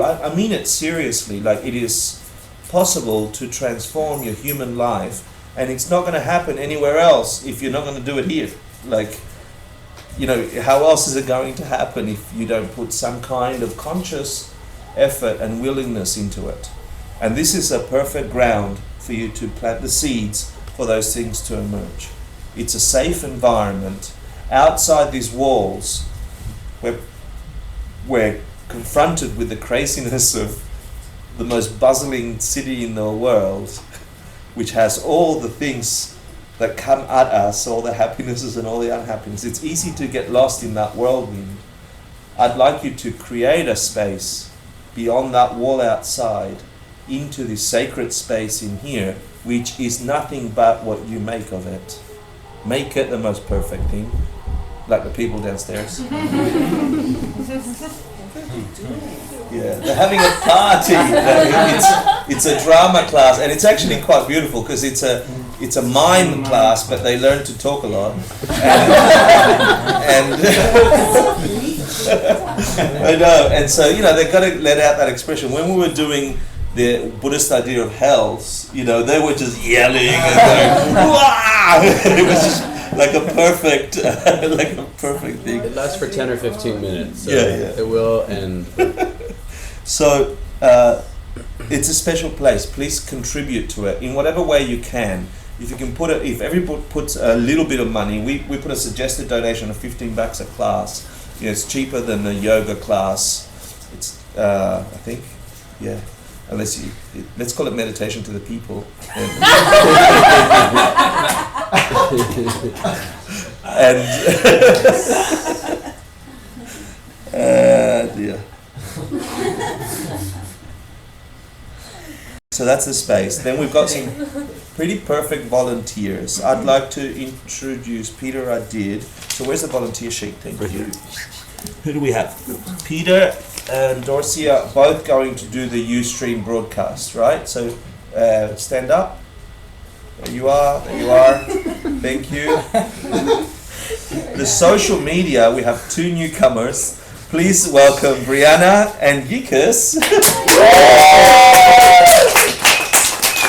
I mean it seriously. Like, it is possible to transform your human life, and it's not going to happen anywhere else if you're not going to do it here. Like, you know, how else is it going to happen if you don't put some kind of conscious effort and willingness into it? And this is a perfect ground for you to plant the seeds for those things to emerge. It's a safe environment. Outside these walls, we're confronted with the craziness of the most bustling city in the world, which has all the things that come at us, all the happinesses and all the unhappiness. It's easy to get lost in that whirlwind. I'd like you to create a space beyond that wall outside into this sacred space in here, which is nothing but what you make of it. Make it the most perfect thing, like the people downstairs. Yeah, they're having a party. It's a drama class, and it's actually quite beautiful because it's a mime class, but they learn to talk a lot. And I know, and so, you know, they've got to let out that expression. When we were doing the Buddhist idea of hells, you know, they were just yelling and going, "Wah!" It was just like a perfect thing. It lasts for 10 or 15 minutes. So yeah. It will end. So it's a special place. Please contribute to it in whatever way you can. If you can put it, if everybody puts a little bit of money, we put a suggested donation of $15 a class. You know, it's cheaper than a yoga class. It's I think, yeah. Unless let's call it meditation to the people. And dear. So that's the space. Then we've got some pretty perfect volunteers. I'd like to introduce Peter. I did. So where's the volunteer sheet? Thank you. Who do we have? Peter and Dorcia are both going to do the Ustream broadcast, right? So stand up. There you are. There you are. Thank you. The social media, we have two newcomers. Please welcome Brianna and Yikas.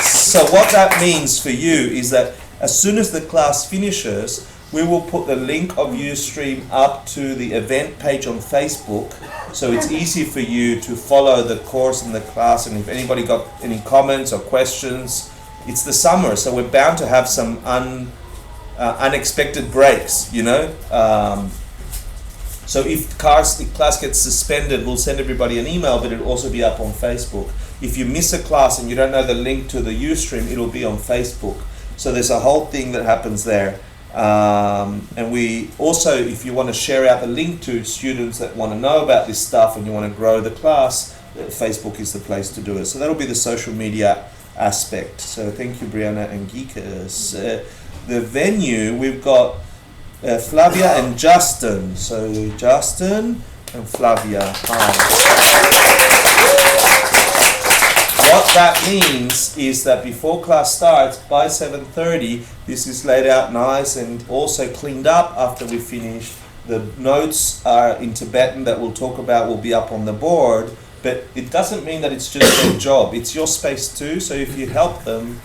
So what that means for you is that as soon as the class finishes, we will put the link of Ustream up to the event page on Facebook, so it's easy for you to follow the course and the class. And if anybody got any comments or questions, it's the summer, so we're bound to have some unexpected breaks, you know. So if the class gets suspended, we'll send everybody an email, but it'll also be up on Facebook. If you miss a class and you don't know the link to the Ustream, it'll be on Facebook. So there's a whole thing that happens there. And we also, if you want to share out the link to students that want to know about this stuff and you want to grow the class, Facebook is the place to do it. So that'll be the social media aspect. So thank you, Brianna and Geekas. The venue, we've got Flavia and Justin. So Justin and Flavia, hi. What that means is that before class starts, by 7:30, this is laid out nice and also cleaned up after we finish. The notes are in Tibetan that we'll talk about will be up on the board, but it doesn't mean that it's just their job. It's your space too, so if you help them,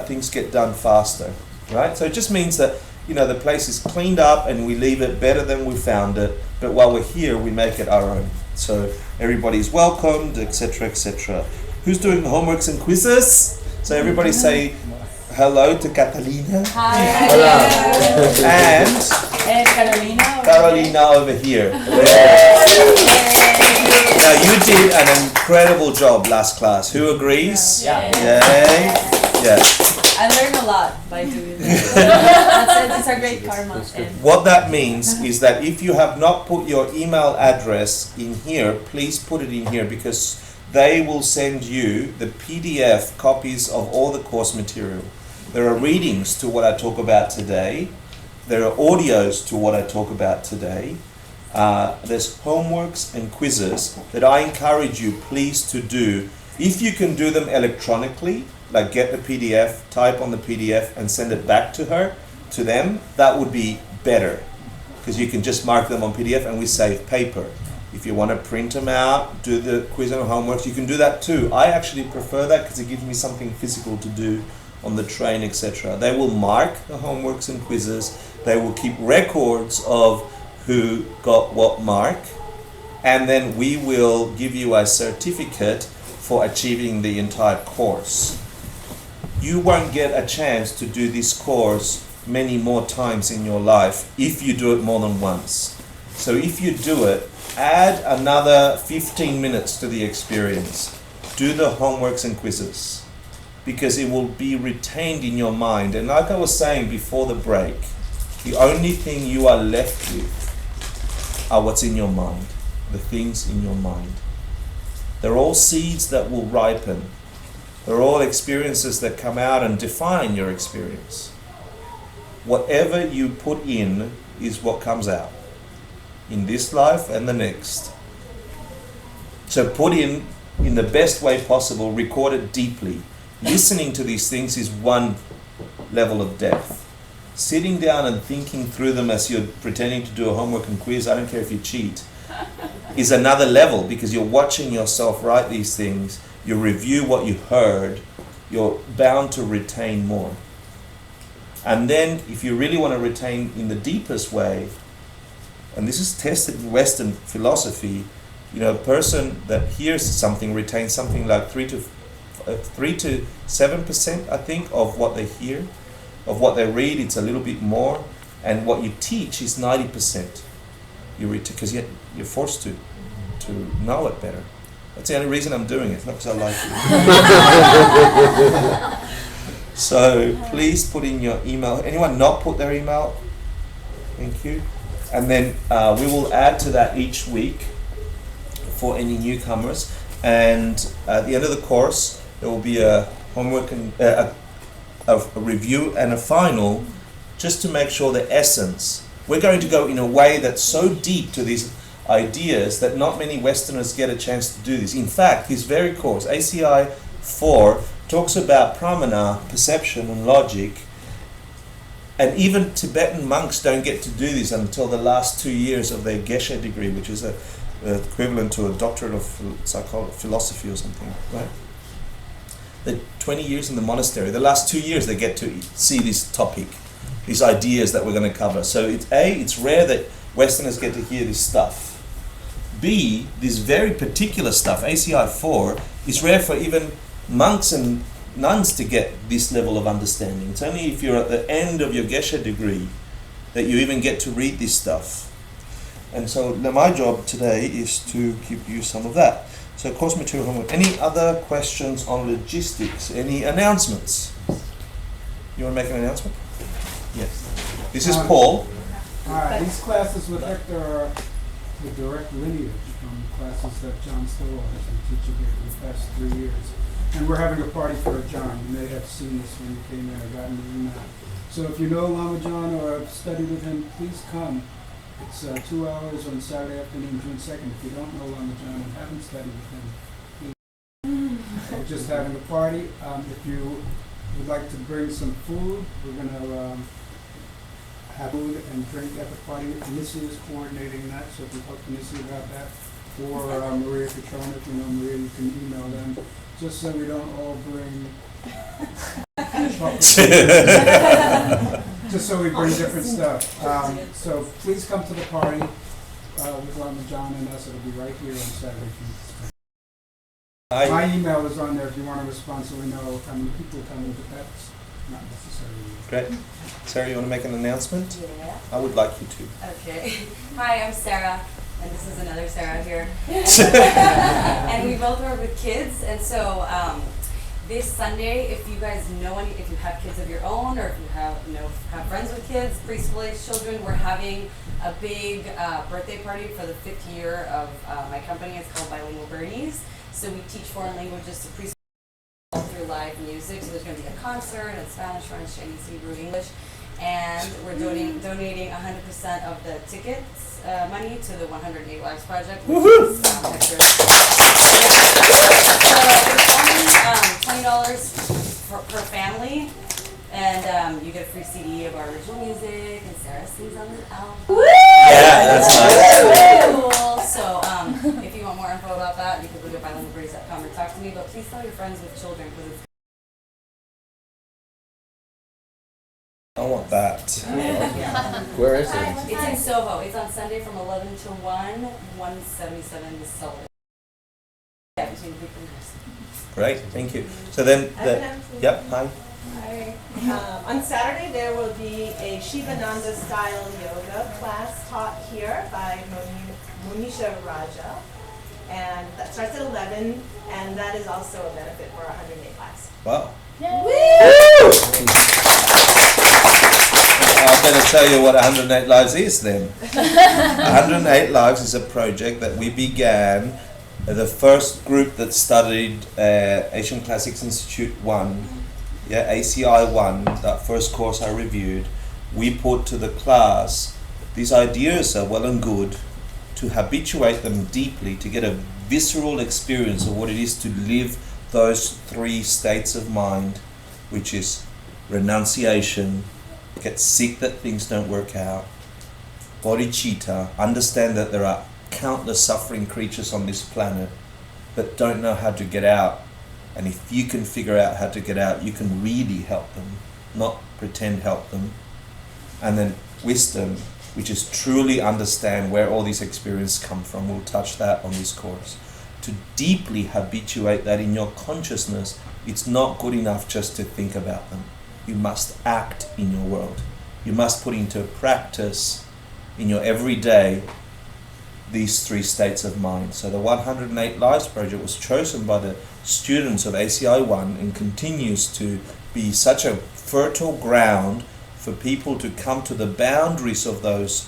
things get done faster, right? So it just means that, you know, the place is cleaned up and we leave it better than we found it, but while we're here, we make it our own. So everybody's welcomed, etc., etc. Who's doing the homeworks and quizzes? So everybody say hello to Catalina. Hi. Hola. And Carolina over here. Now you did an incredible job last class. Who agrees? Yeah. Yay. Yeah. I learned a lot by doing this. It's a great karma. What that means is that if you have not put your email address in here, please put it in here, because they will send you the PDF copies of all the course material. There are readings to what I talk about today. There are audios to what I talk about today. There's homeworks and quizzes that I encourage you, please, to do. If you can do them electronically, like get the PDF, type on the PDF and send it back to them, that would be better, because you can just mark them on PDF and we save paper. If you want to print them out, do the quiz and homeworks, you can do that too. I actually prefer that because it gives me something physical to do on the train, etc. They will mark the homeworks and quizzes. They will keep records of who got what mark, and then we will give you a certificate for achieving the entire course. You won't get a chance to do this course many more times in your life if you do it more than once. So if you do it, add another 15 minutes to the experience. Do the homeworks and quizzes, because it will be retained in your mind. And like I was saying before the break, the only thing you are left with are what's in your mind, the things in your mind. They're all seeds that will ripen. They're all experiences that come out and define your experience. Whatever you put in is what comes out in this life and the next. So put in the best way possible, record it deeply. Listening to these things is one level of depth. Sitting down and thinking through them as you're pretending to do a homework and quiz, I don't care if you cheat, is another level, because you're watching yourself write these things, you review what you heard, you're bound to retain more. And then if you really want to retain in the deepest way, and this is tested in Western philosophy, a person that hears something retains something like 3 to 7%, I think, of what they hear. Of what they read, it's a little bit more, and what you teach is 90%. You read because you're forced to know it better. That's the only reason I'm doing it, not because I like it. So please put in your email. Anyone not put their email? Thank you. And then we will add to that each week for any newcomers. And at the end of the course, there will be a homework and a review and a final, just to make sure the essence. We're going to go in a way that's so deep to these ideas that not many Westerners get a chance to do this. In fact, this very course, ACI 4, talks about pramana, perception and logic, and even Tibetan monks don't get to do this until the last 2 years of their Geshe degree, which is equivalent to a doctorate of philosophy or something, right? The 20 years in the monastery, the last 2 years they get to see this topic, these ideas that we're going to cover. So it's rare that Westerners get to hear this stuff. B, this very particular stuff, ACI 4, is rare for even monks and nuns to get this level of understanding. It's only if you're at the end of your Geshe degree that you even get to read this stuff. And so my job today is to give you some of that. So course material homework. Any other questions on logistics? Any announcements? You want to make an announcement? Yes. This is Paul. These classes with Hector are the direct lineage from classes that John Stowell has been teaching here for the past 3 years. And we're having a party for John. You may have seen this when you came in or gotten an email. So if you know Lama John or have studied with him, please come. It's 2 hours on Saturday afternoon, June 2nd. If you don't know Lama John and haven't studied with him, we're just having a party. If you would like to bring some food, we're going to have food and drink at the party. Missy is coordinating that, so if you talk to Missy about that, or Maria Petrona, if you know Maria, you can email them, just so we don't all bring just so we bring different stuff. So please come to the party with Lama John and us. It'll be right here on Saturday. My email is on there if you want to respond, so we know how many people are coming, but that's not necessary. Great. Sarah, you want to make an announcement? Yeah. I would like you to. Okay. Hi, I'm Sarah, and this is another Sarah here. And we both work with kids, and so this Sunday, if you guys know if you have kids of your own, or if you have friends with kids, preschool-age children, we're having a big birthday party for the 5th year of my company. It's called Bilingual Birdies. So we teach foreign languages to preschool through live music. So there's going to be a concert in Spanish, French, Chinese, Hebrew, English, and we're donating 100% of the tickets money to the 108 Lives Project, which is Hector. So it's only $20 per family, and you get a free CD of our original music, and Sarah sings on the album. Yeah, that's nice. Cool. So come or talk to me, but please tell your friends with children because it's I want that. Where is it? It's in Soho. It's on Sunday from 11 to 1, 177 the Sullivan. Yeah, between the big windows. Great, thank you. So then, yep, hi. On Saturday, there will be a Shivananda style yoga class taught here by Monisha Raja. And that starts at 11, and that is also a benefit for 108 lives. Wow. I better tell you what 108 Lives is then. 108 Lives is a project that we began, the first group that studied Asian Classics Institute 1, ACI 1, that first course I reviewed. We put to the class, these ideas are well and good, to habituate them deeply, to get a visceral experience of what it is to live those 3 states of mind, which is renunciation, get sick that things don't work out, bodhicitta, understand that there are countless suffering creatures on this planet that don't know how to get out, and if you can figure out how to get out, you can really help them, not pretend help them. And then wisdom, which is truly understand where all these experiences come from. We'll touch that on this course. To deeply habituate that in your consciousness, it's not good enough just to think about them. You must act in your world. You must put into practice in your everyday these 3 states of mind. So the 108 Lives project was chosen by the students of ACI 1 and continues to be such a fertile ground for people to come to the boundaries of those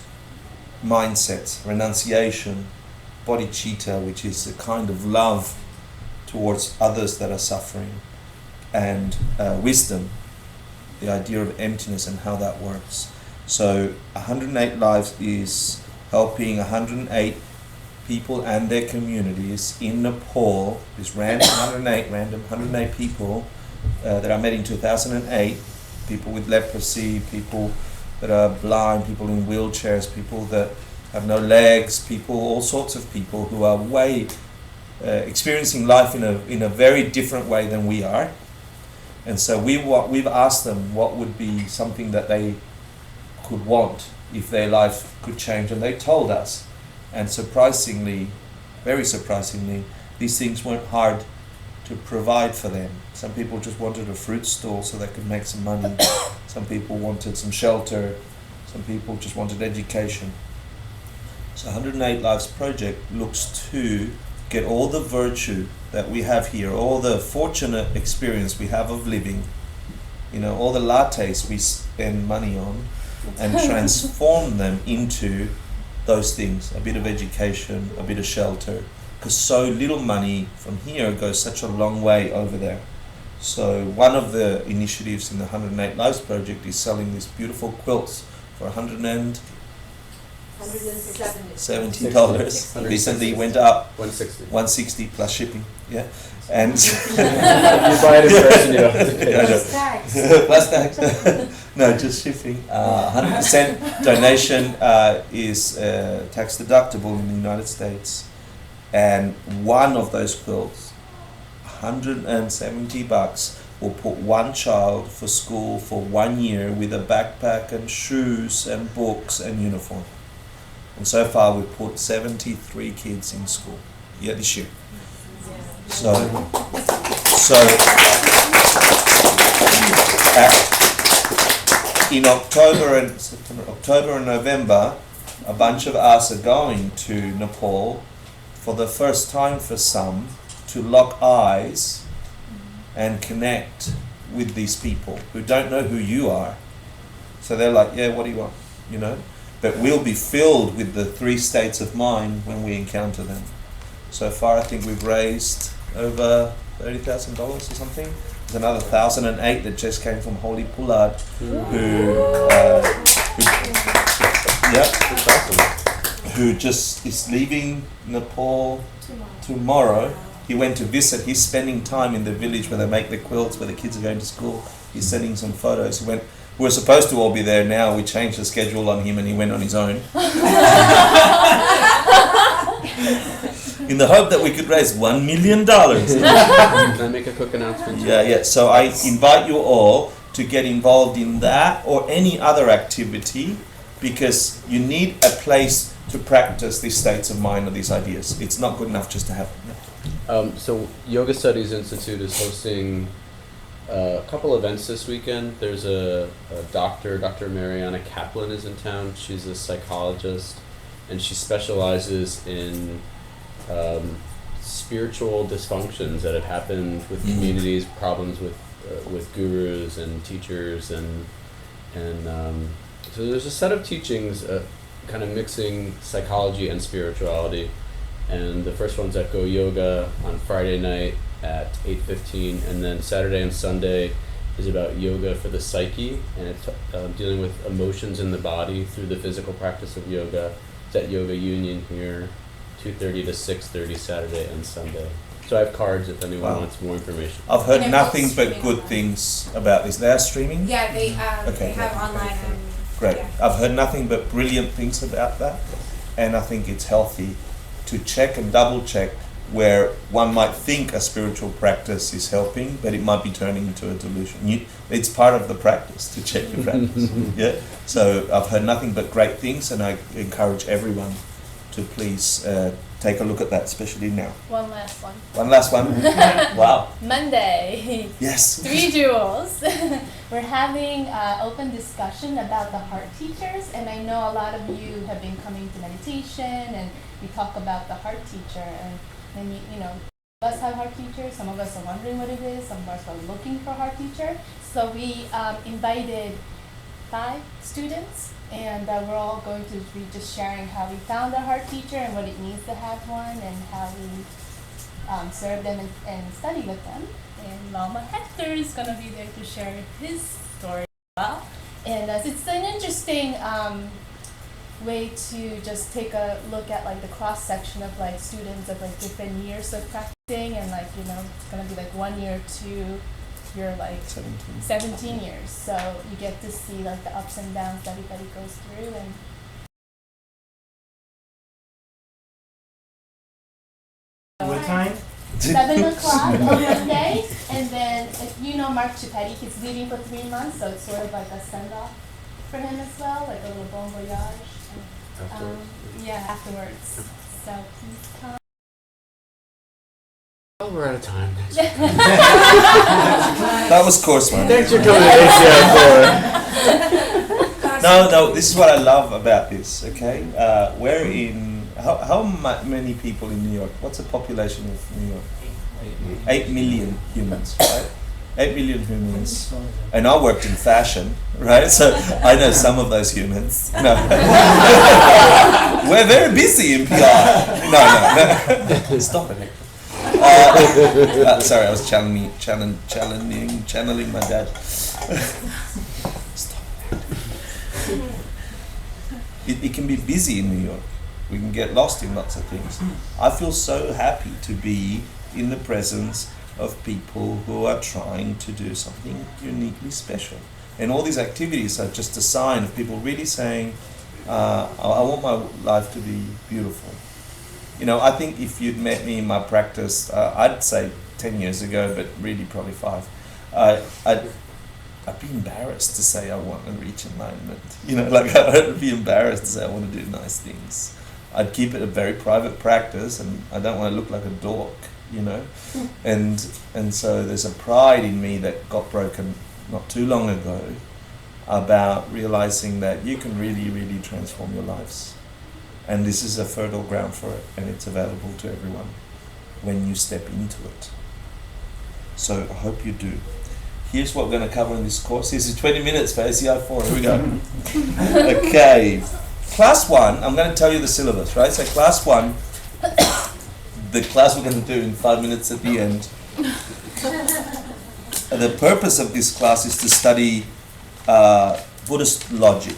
mindsets, renunciation, bodhicitta, which is a kind of love towards others that are suffering, and wisdom, the idea of emptiness and how that works. So 108 Lives is helping 108 people and their communities in Nepal. This random 108 people that I met in 2008, people with leprosy, people that are blind, people in wheelchairs, people that have no legs, people, all sorts of people who are experiencing life in a very different way than we are. And so we've asked them what would be something that they could want if their life could change, and they told us. And surprisingly, very surprisingly, these things weren't hard to provide for them. Some people just wanted a fruit stall so they could make some money. Some people wanted some shelter. Some people just wanted education. So 108 Lives project looks to get all the virtue that we have here, all the fortunate experience we have of living, all the lattes we spend money on, and transform them into those things, a bit of education, a bit of shelter, because so little money from here goes such a long way over there. So one of the initiatives in the 108 Lives project is selling these beautiful quilts for $170. Recently went up $160 plus shipping. Yeah, and you buy it in person, you don't have to pay. Plus tax. No, just shipping. 100% donation is tax deductible in the United States, and one of those quilts, $170, will put one child for school for 1 year with a backpack and shoes and books and uniform. And so far we've put 73 kids in school this year. So in October and November, a bunch of us are going to Nepal for the first time for some to lock eyes and connect with these people who don't know who you are. So they're like, yeah, what do you want? But we'll be filled with the 3 states of mind when we encounter them. So far, I think we've raised over $30,000 or something. There's another 1,008 that just came from Holy Pullard, who just is leaving Nepal tomorrow. He went to visit. He's spending time in the village where they make the quilts, where the kids are going to school. He's sending some photos. He went. We were supposed to all be there now. We changed the schedule on him and he went on his own. in the hope that we could raise $1 million. Can I make a quick announcement? Yeah. So I invite you all to get involved in that or any other activity, because you need a place to practice these states of mind or these ideas. It's not good enough just to have them. So Yoga Studies Institute is hosting a couple events this weekend. There's a doctor, Dr. Mariana Kaplan is in town. She's a psychologist, and she specializes in spiritual dysfunctions that have happened with communities, problems with gurus and teachers, and so there's a set of teachings kind of mixing psychology and spirituality. And the first one's at Go Yoga on Friday night at 8:15, and then Saturday and Sunday is about yoga for the psyche, and it's dealing with emotions in the body through the physical practice of yoga. It's at Yoga Union here, 2:30 to 6:30 Saturday and Sunday. So I have cards if anyone Wow. wants more information. I've heard They're nothing both but streaming good online. things about this. They are streaming? Yeah, they Okay, have great. online and Great. yeah. I've heard nothing but brilliant things about that, and I think it's healthy to check and double check where one might think a spiritual practice is helping, but it might be turning into a delusion. It's part of the practice to check your practice. Yeah. So I've heard nothing but great things, and I encourage everyone to please take a look at that, especially now. One last one. One last one. Wow. Monday, Yes. 3 jewels. We're having open discussion about the heart teachers, and I know a lot of you have been coming to meditation, and we talk about the heart teacher, and then you know, some of us have heart teachers, some of us are wondering what it is, some of us are looking for a heart teacher. So we invited 5 students, and we're all going to be just sharing how we found a heart teacher and what it means to have one, and how we serve them and study with them. And Mama Hector is going to be there to share his story as well. And it's an interesting way to just take a look at like the cross section of like students of like different years of practicing, and like, you know, it's going to be like 1 year to you're like 17 years, so you get to see like the ups and downs that everybody goes through. And What time? 7 o'clock on Monday, and then if you know Mark Chipetti, he's leaving for 3 months, so it's sort of like a send-off for him as well, like a little bon voyage. Yeah, afterwards. So please come. Oh, we're out of time. That was course one. Thanks for coming to ACI. No, this is what I love about this, okay? We're in, how many people in New York? What's the population of New York? 8 million humans, right? 8 million humans. And I worked in fashion, right? So I know some of those humans. No. We're very busy in PR. No. Stop it. Sorry, I was channeling my dad. Stop it. It can be busy in New York. We can get lost in lots of things. I feel so happy to be in the presence of people who are trying to do something uniquely special. And all these activities are just a sign of people really saying, I want my life to be beautiful. You know, I think if you'd met me in my practice, I'd say 10 years ago, but really probably 5, I'd be embarrassed to say I want to reach enlightenment. You know, like I'd be embarrassed to say I want to do nice things. I'd keep it a very private practice, and I don't want to look like a dork, you know. And so there's a pride in me that got broken not too long ago about realizing that you can really, really transform your lives. And this is a fertile ground for it, and it's available to everyone when you step into it. So I hope you do. Here's what we're going to cover in this course. This is 20 minutes for ACI 4. Here we go. Okay. Class 1, I'm going to tell you the syllabus, right? So class 1, the class we're going to do in 5 minutes at the end. The purpose of this class is to study Buddhist logic,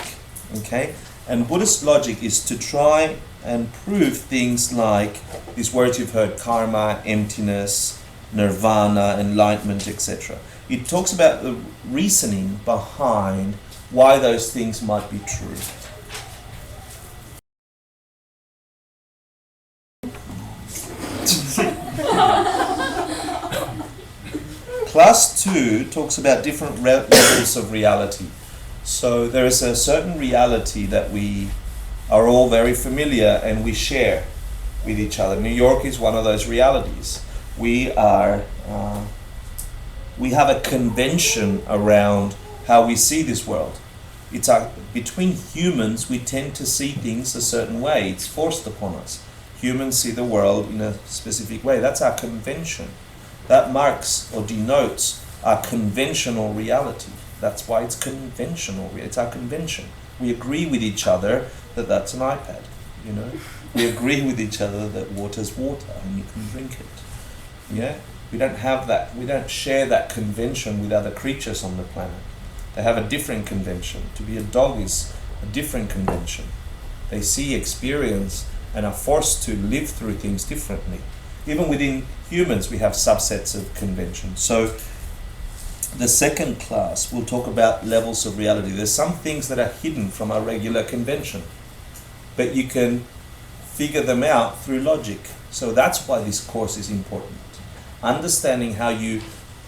okay? And Buddhist logic is to try and prove things like these words you've heard: karma, emptiness, nirvana, enlightenment, etc. It talks about the reasoning behind why those things might be true. Class 2 talks about different levels of reality. So there is a certain reality that we are all very familiar and we share with each other. New York is one of those realities. We have a convention around how we see this world. Between humans, we tend to see things a certain way. It's forced upon us. Humans see the world in a specific way. That's our convention. That marks or denotes our conventional reality. That's why it's conventional. It's our convention. We agree with each other that that's an iPad. You know, we agree with each other that water's water and you can drink it. Yeah, we don't have that. We don't share that convention with other creatures on the planet. They have a different convention. To be a dog is a different convention. They see, experience, and are forced to live through things differently. Even within humans, we have subsets of conventions. So the second class will talk about levels of reality. There's some things that are hidden from our regular convention, but you can figure them out through logic. So that's why this course is important. Understanding how you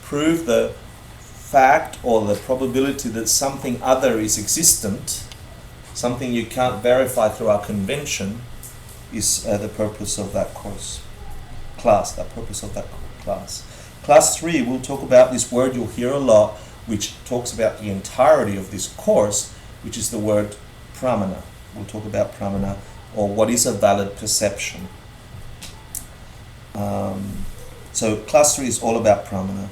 prove the fact or the probability that something other is existent, something you can't verify through our convention, is the purpose of that class. Class 3 will talk about this word you'll hear a lot, which talks about the entirety of this course, which is the word pramana. We'll talk about pramana, or what is a valid perception. So class 3 is all about pramana.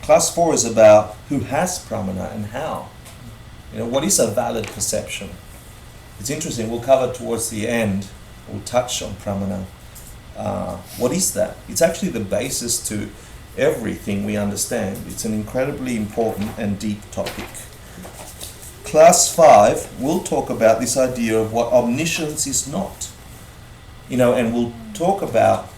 Class 4 is about who has pramana and how. You know, what is a valid perception? It's interesting, we'll cover towards the end, we'll touch on pramana. What is that? It's actually the basis to everything we understand. It's an incredibly important and deep topic. Class 5 will talk about this idea of what omniscience is not. You know, and we'll talk about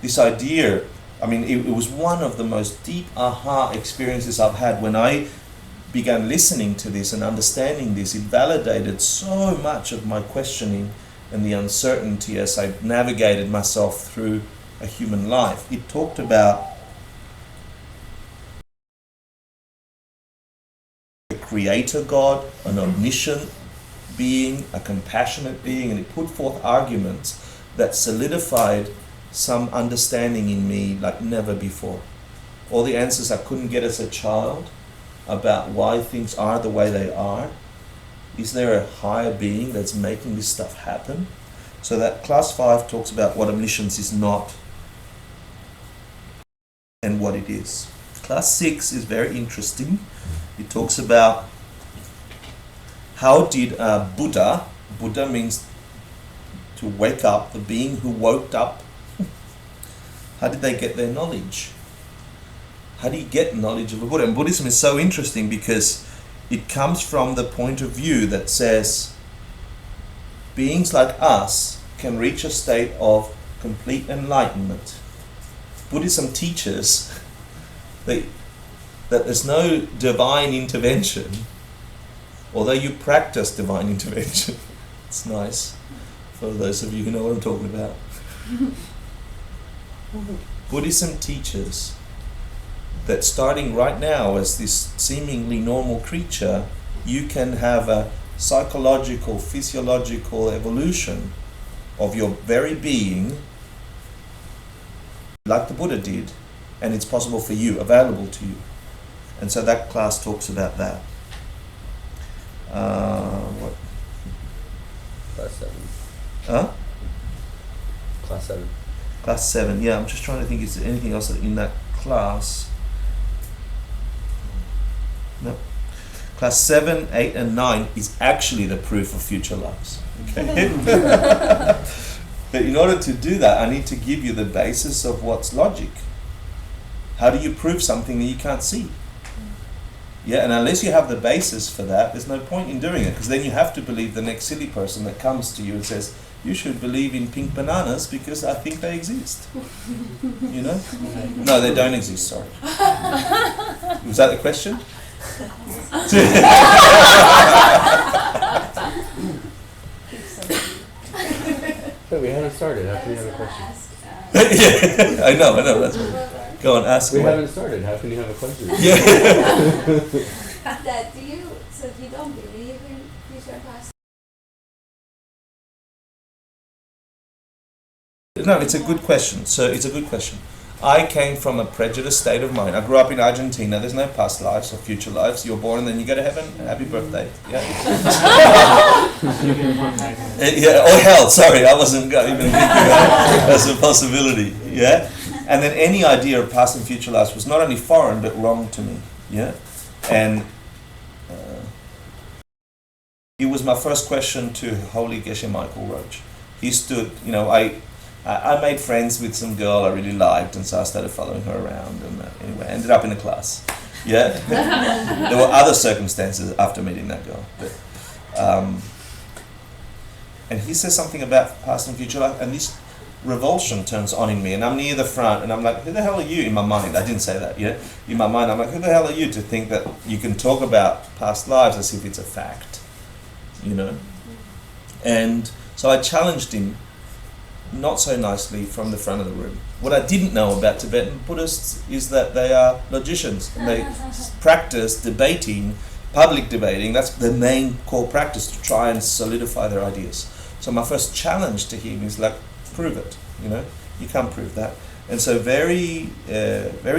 this idea. I mean, it was one of the most deep aha experiences I've had when I began listening to this and understanding this. It validated so much of my questioning and the uncertainty as I navigated myself through a human life. It talked about a creator God, an omniscient being, a compassionate being, and it put forth arguments that solidified some understanding in me like never before. All the answers I couldn't get as a child about why things are the way they are. Is there a higher being that's making this stuff happen? So that class 5 talks about what omniscience is not and what it is. Class 6 is very interesting. It talks about how did Buddha means to wake up, the being who woke up. How did they get their knowledge? How do you get knowledge of a Buddha? And Buddhism is so interesting because it comes from the point of view that says beings like us can reach a state of complete enlightenment. Buddhism teaches that there's no divine intervention, although you practice divine intervention. It's nice for those of you who know what I'm talking about. Buddhism teaches that starting right now as this seemingly normal creature, you can have a psychological, physiological evolution of your very being like the Buddha did, and it's possible for you, available to you. And so that class talks about that. What? Class 7. Huh? Class 7. Class 7, yeah, I'm just trying to think, is there anything else in that class? No. Class 7, 8, and 9 is actually the proof of future lives. Okay? But in order to do that, I need to give you the basis of what's logic. How do you prove something that you can't see? Yeah, and unless you have the basis for that, there's no point in doing it, because then you have to believe the next silly person that comes to you and says, you should believe in pink bananas because I think they exist. You know? No, they don't exist, sorry. Was that the question? But we haven't started. How can we have a question? Yeah, I know, that's what. Go on, ask We away. haven't started. How can you have a question? Yeah. That do you, so if you don't believe in future past? No, it's a good question. So it's a good question. I came from a prejudiced state of mind. I grew up in Argentina. There's no past lives or future lives. You're born and then you go to heaven. Happy birthday. Yeah. You get one night. Yeah. Or hell. Sorry, I wasn't even thinking that as a possibility. Yeah. And then any idea of past and future lives was not only foreign but wrong to me. Yeah. And it was my first question to Holy Geshe Michael Roach. He stood. I made friends with some girl I really liked, and so I started following her around, and anyway, I ended up in a class. Yeah, there were other circumstances after meeting that girl, but and he says something about past and future life, and this revulsion turns on in me, and I'm near the front, and I'm like, who the hell are you? In my mind, I didn't say that. Yeah, in my mind, I'm like, who the hell are you to think that you can talk about past lives as if it's a fact, And so I challenged him. Not so nicely from the front of the room. What I didn't know about Tibetan Buddhists is that they are logicians and they practice debating, public debating. That's the main core practice, to try and solidify their ideas. So my first challenge to him is like, prove it. You can't prove that. And so very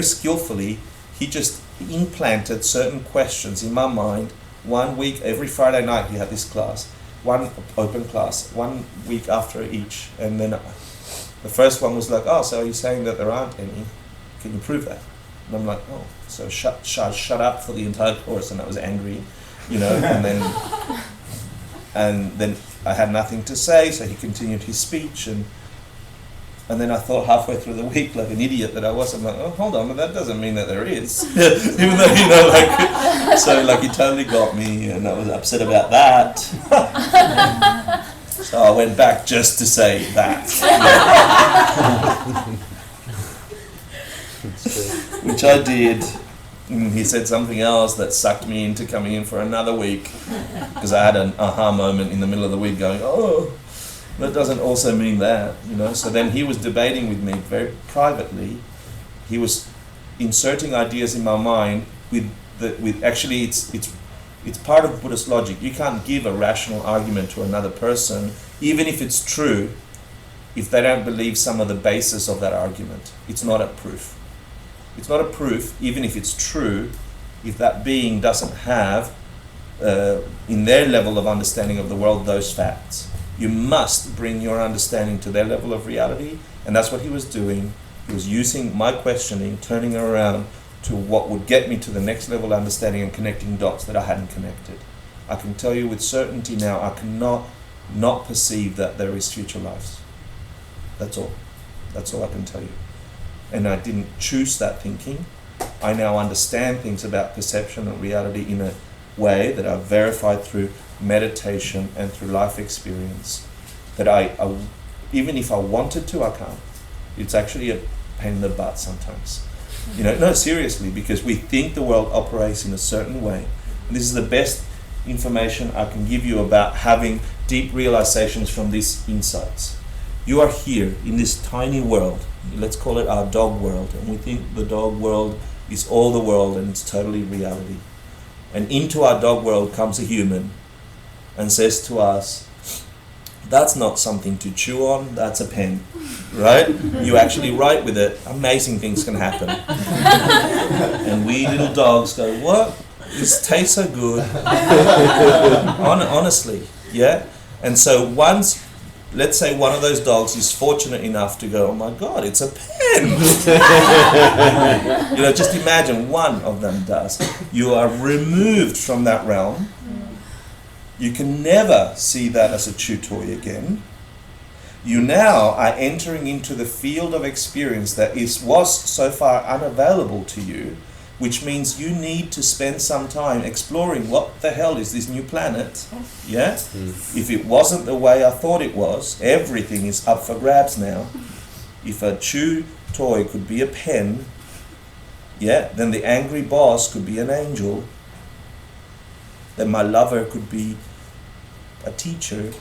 skillfully, he just implanted certain questions in my mind. 1 week, every Friday night he had this class. One open class, 1 week after each, and then the first one was like, oh, so are you saying that there aren't any? Can you prove that? And I'm like, oh, so shut up for the entire course, and I was angry, and then I had nothing to say, so he continued his speech, and then I thought halfway through the week, like an idiot that I was, I'm like, oh, hold on, but that doesn't mean that there is. Even though, so he totally got me, and I was upset about that. So I went back just to say that. Which I did. He said something else that sucked me into coming in for another week, because I had an aha moment in the middle of the week going, oh, that doesn't also mean that, So then he was debating with me very privately. He was inserting ideas in my mind with actually it's part of Buddhist logic. You can't give a rational argument to another person, even if it's true, if they don't believe some of the basis of that argument. It's not a proof. It's not a proof, even if it's true, if that being doesn't have, in their level of understanding of the world, those facts. You must bring your understanding to their level of reality, and that's what he was doing. He was using my questioning, turning it around to what would get me to the next level understanding and connecting dots that I hadn't connected. I can tell you with certainty now, I cannot not perceive that there is future lives. That's all. That's all I can tell you. And I didn't choose that thinking. I now understand things about perception and reality in a way that I've verified through meditation and through life experience, that I even if I wanted to, I can't. It's actually a pain in the butt sometimes. No, seriously, because we think the world operates in a certain way. And this is the best information I can give you about having deep realizations from these insights. You are here in this tiny world. Let's call it our dog world. And we think the dog world is all the world and it's totally reality. And into our dog world comes a human and says to us, that's not something to chew on, that's a pen, right? You actually write with it, amazing things can happen. And we little dogs go, what? This tastes so good. Honestly, yeah? And so once, let's say one of those dogs is fortunate enough to go, oh my God, it's a pen. Just imagine one of them does. You are removed from that realm. You can never see that as a chew toy again. You now are entering into the field of experience that was so far unavailable to you, which means you need to spend some time exploring what the hell is this new planet. Yeah? If it wasn't the way I thought it was, everything is up for grabs now. If a chew toy could be a pen, then the angry boss could be an angel. Then my lover could be a teacher.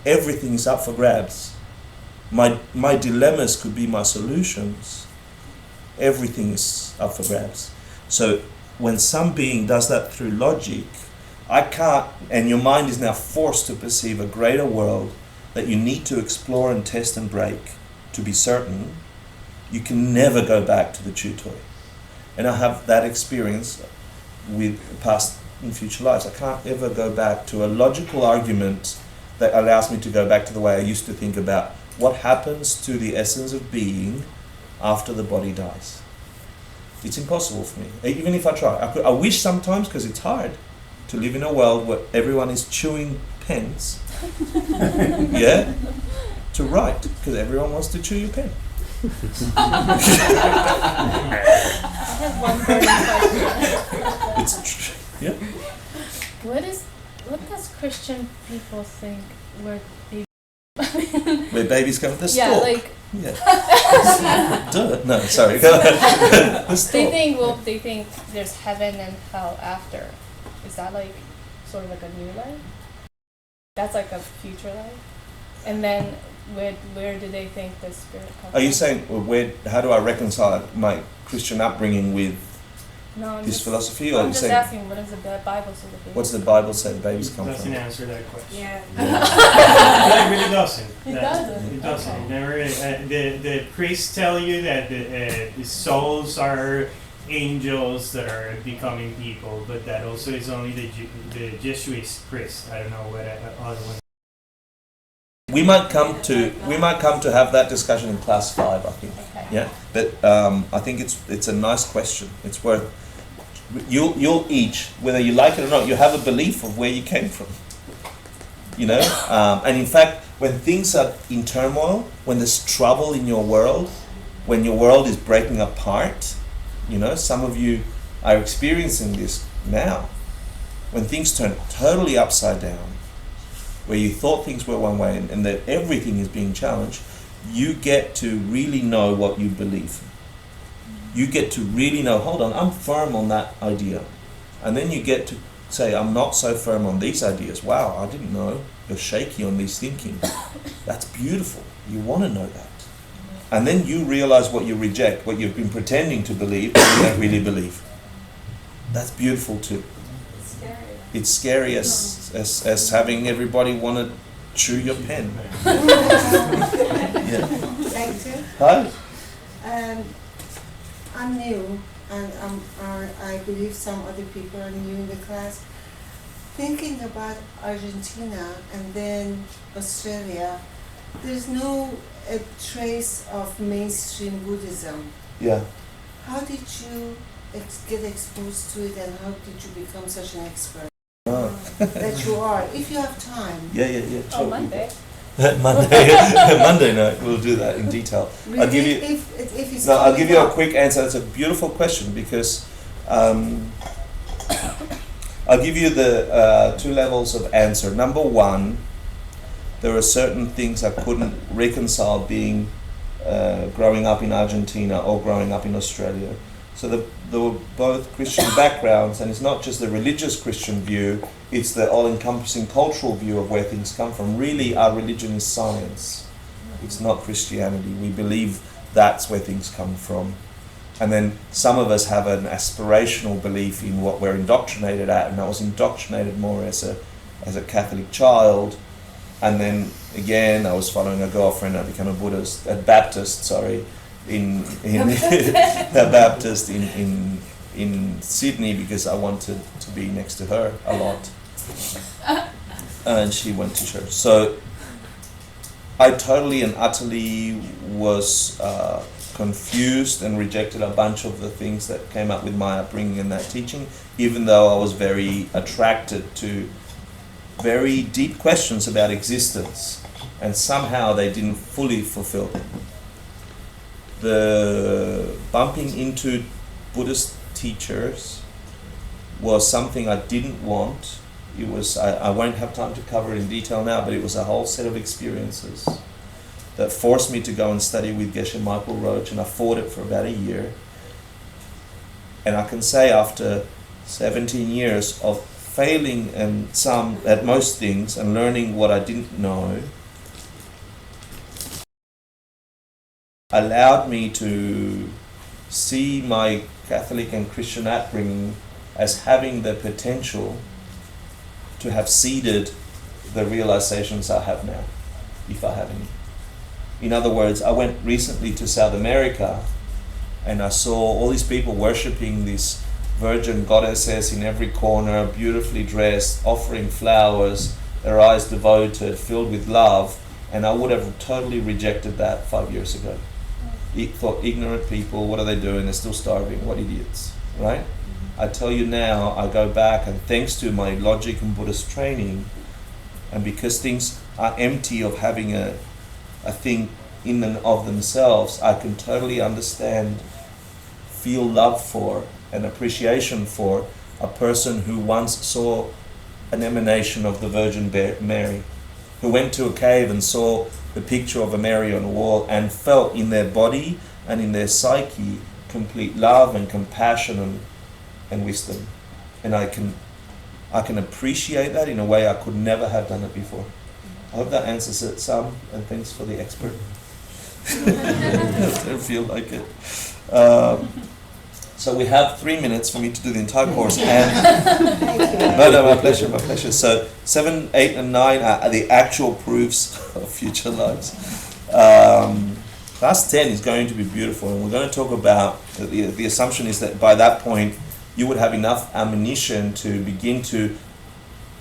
Everything is up for grabs. My dilemmas could be my solutions. everything is up for grabs. So when some being does that through logic, I can't, and your mind is now forced to perceive a greater world that you need to explore and test and break to be certain, you can never go back to the chew toy. And I have that experience with past and future lives. I can't ever go back to a logical argument that allows me to go back to the way I used to think about what happens to the essence of being after the body dies. It's impossible for me, even if I try. I wish sometimes, because it's hard to live in a world where everyone is chewing pens, yeah, to write, because everyone wants to chew your pen. I have one burning question. It's yeah. What does Christian people think where babies? Where babies come to the Yeah, store. like Yeah. Duh. No, sorry. Go ahead. The store. they think there's heaven and hell after. Is that like sort of like a new life? That's like a future life. And then where do they think the spirit comes from? Are you saying how do I reconcile my Christian upbringing with No, I'm this just, philosophy, or I'm you just saying asking, what does the Bible say the baby? what's the Bible say the babies come Doesn't from? answer that question. Yeah. It really doesn't. It That- doesn't? It doesn't. Okay. It never, the priests tell you that the souls are angels that are becoming people, but that also is only the Jesuit priest. I don't know what other ones. We might come to have that discussion in class 5, I think. Okay. Yeah, but I think it's a nice question. It's worth you'll each, whether you like it or not, you have a belief of where you came from. You know, and in fact, when things are in turmoil, when there's trouble in your world, when your world is breaking apart, you know, some of you are experiencing this now. When things turn totally upside down, where you thought things were one way and that everything is being challenged, you get to really know what you believe. You get to really know, hold on, I'm firm on that idea. And then you get to say, I'm not so firm on these ideas. Wow, I didn't know. You're shaky on these thinking. That's beautiful. You want to know that. And then you realize what you reject, what you've been pretending to believe, but you don't really believe. That's beautiful too. It's scary. It's scary as having everybody want to chew your pen. Yeah. Hector, Hi. I'm new, and I believe some other people are new in the class. Thinking about Argentina and then Australia, there's no trace of mainstream Buddhism. Yeah. How did you get exposed to it, and how did you become such an expert Oh. that you are? If you have time. Yeah. Oh, Sure. Monday. Monday night we'll do that in detail. I'll give you. If it's No, I'll coming give you a up. quick answer. It's a beautiful question because I'll give you the 2 levels of answer. Number 1, there are certain things I couldn't reconcile being growing up in Argentina or growing up in Australia. So there were both Christian backgrounds, and it's not just the religious Christian view, it's the all-encompassing cultural view of where things come from. Really, our religion is science. It's not Christianity. We believe that's where things come from. And then some of us have an aspirational belief in what we're indoctrinated at, and I was indoctrinated more as a Catholic child. And then again, I was following a girlfriend. I became a Baptist, in a Baptist in Sydney because I wanted to be next to her a lot, and she went to church. So I totally and utterly was confused and rejected a bunch of the things that came up with my upbringing and that teaching, even though I was very attracted to very deep questions about existence, and somehow they didn't fully fulfill them. The bumping into Buddhist teachers was something I didn't want. It was, I won't have time to cover it in detail now, but it was a whole set of experiences that forced me to go and study with Geshe Michael Roach, and I fought it for about a year. And I can say after 17 years of failing at most things and learning what I didn't know, allowed me to see my Catholic and Christian upbringing as having the potential to have seeded the realizations I have now, if I have any. In other words, I went recently to South America and I saw all these people worshipping these virgin goddesses in every corner, beautifully dressed, offering flowers, their eyes devoted, filled with love, and I would have totally rejected that 5 years ago. Thought, ignorant people, what are they doing? They're still starving, what idiots, right? I tell you now, I go back, and thanks to my logic and Buddhist training, and because things are empty of having a thing in and of themselves, I can totally understand, feel love for, and appreciation for a person who once saw an emanation of the Virgin Mary, who went to a cave and saw the picture of a Mary on a wall and felt in their body and in their psyche complete love and compassion and wisdom. And I can appreciate that in a way I could never have done it before. I hope that answers it some, and thanks for the expert. I don't feel like it. So we have 3 minutes for me to do the entire course. And no, my pleasure. So 7, 8, and 9 are the actual proofs of future lives. Class 10 is going to be beautiful, and we're going to talk about, the assumption is that by that point you would have enough ammunition to begin to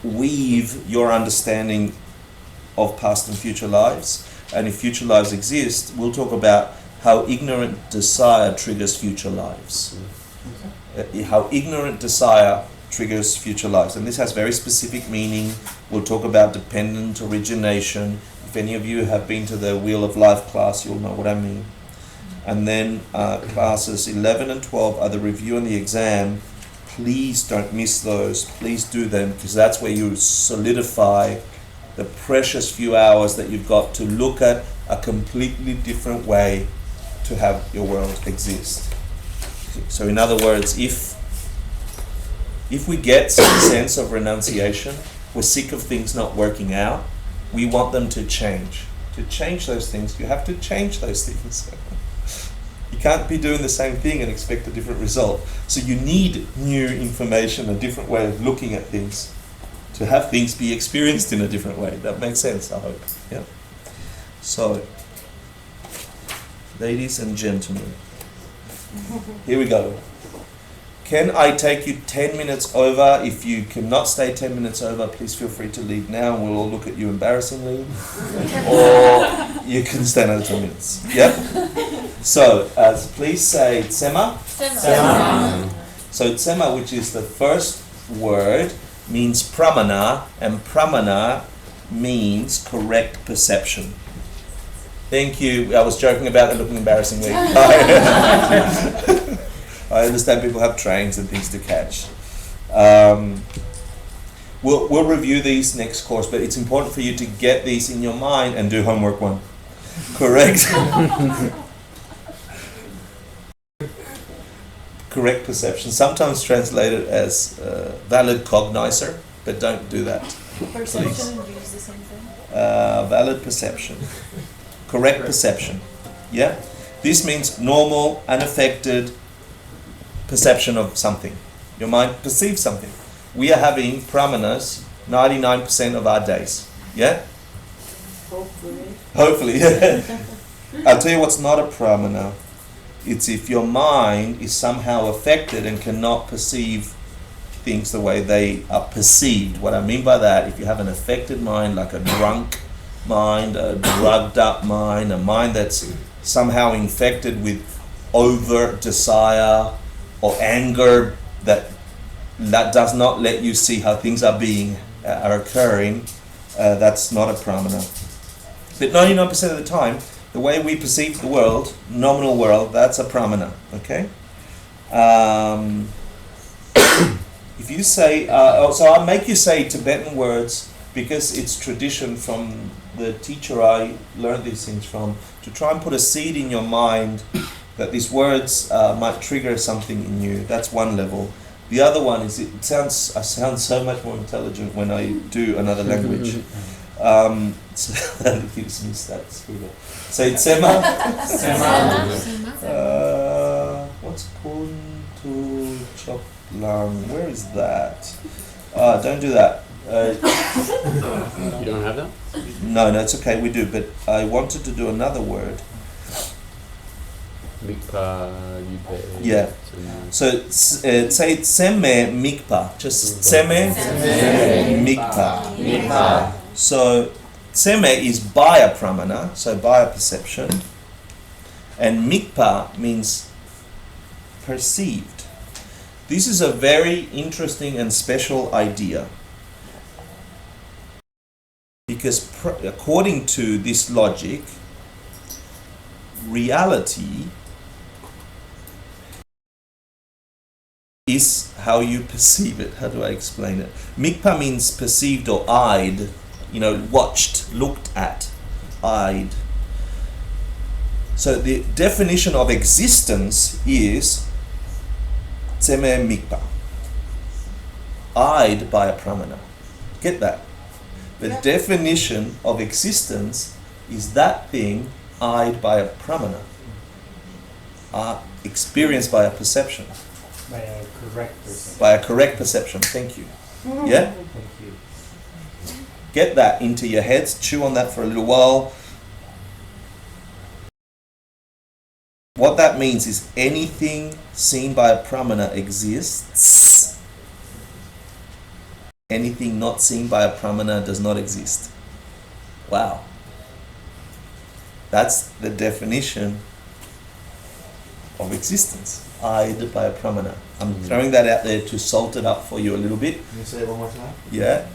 weave your understanding of past and future lives. And if future lives exist, we'll talk about how ignorant desire triggers future lives. How ignorant desire triggers future lives. And this has very specific meaning. We'll talk about dependent origination. If any of you have been to the Wheel of Life class, you'll know what I mean. And then classes 11 and 12 are the review and the exam. Please don't miss those. Please do them, because that's where you solidify the precious few hours that you've got to look at a completely different way to have your world exist. So in other words, if we get some sense of renunciation, we're sick of things not working out, we want them to change. To change those things, you have to change those things. You can't be doing the same thing and expect a different result. So you need new information, a different way of looking at things, to have things be experienced in a different way. That makes sense, I hope. Yeah. So, ladies and gentlemen, here we go. Can I take you 10 minutes over? If you cannot stay 10 minutes over, please feel free to leave now and we'll all look at you embarrassingly. Or you can stay another 10 minutes. Yep? So, please say tsema. Tsema. So tsema, which is the first word, means pramana, and pramana means correct perception. Thank you. I was joking about it looking embarrassingly. I understand people have trains and things to catch. We'll review these next course, but it's important for you to get these in your mind and do homework 1. Correct? Correct perception, sometimes translated as valid cognizer, but don't do that. Perception and use the same thing. Valid perception. Correct perception. Yeah? This means normal, unaffected perception of something. Your mind perceives something. We are having pramanas 99% of our days. Yeah? Hopefully. I'll tell you what's not a pramana. It's if your mind is somehow affected and cannot perceive things the way they are perceived. What I mean by that, if you have an affected mind, like a drunk mind, a drugged up mind, a mind that's somehow infected with overt desire or anger that does not let you see how things are occurring, that's not a pramana. But 99% of the time, the way we perceive the world, nominal world, that's a pramana, okay? If you say, so I'll make you say Tibetan words because it's tradition from the teacher I learned these things from, to try and put a seed in your mind that these words might trigger something in you. That's one level. The other one is I sound so much more intelligent when I do another language. So that gives me stats. Say tsema. chop lung. Where is that? Don't do that. You don't have that? No, it's okay. We do, but I wanted to do another word. Mikpa, Yupe. Yeah. So say tseme mikpa. Just tseme mikpa. So tseme is baya pramana, so baya perception, and mikpa means perceived. This is a very interesting and special idea because according to this logic, reality is how you perceive it. How do I explain it? Mikpa means perceived or eyed, watched, looked at, eyed. So the definition of existence is tseme mikpa, eyed by a pramana. Get that? The definition of existence is that thing eyed by a pramana, experienced by a perception. By a correct perception. By a correct perception. Thank you. Yeah? Thank you. Get that into your heads. Chew on that for a little while. What that means is anything seen by a pramana exists. Anything not seen by a pramana does not exist. Wow. That's the definition of existence. Eyed by a pramana. I'm throwing that out there to salt it up for you a little bit. Can you say it one more time? Yeah.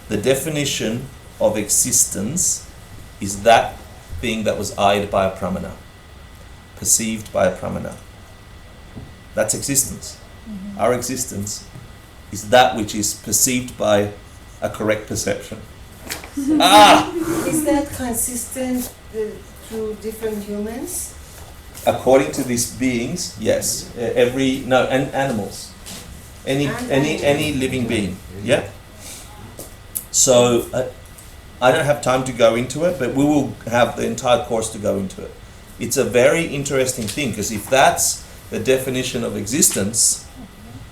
The definition of existence is that thing that was eyed by a pramana, perceived by a pramana. That's existence. Our existence is that which is perceived by a correct perception. Is that consistent through different humans? According to these beings, yes. And animals. Any living being. Yeah. So I don't have time to go into it, but we will have the entire course to go into it. It's a very interesting thing because if that's the definition of existence,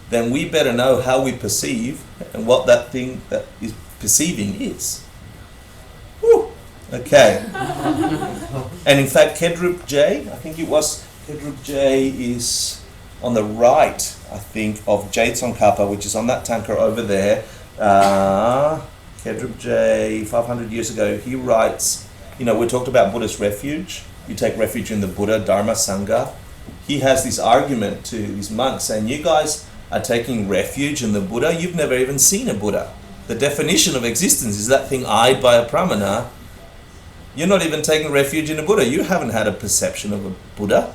then we better know how we perceive and what that thing that is perceiving is. Whew. Okay. And in fact, Kedrup J, I think it was, Kedrup J is on the right, I think, of Tsongkhapa, which is on that tanker over there. Kedrup J, 500 years ago, he writes, we talked about Buddhist refuge. You take refuge in the Buddha, Dharma, Sangha. He has this argument to these monks saying, you guys are taking refuge in the Buddha, you've never even seen a Buddha. The definition of existence is that thing eyed by a pramana. You're not even taking refuge in a Buddha. You haven't had a perception of a Buddha.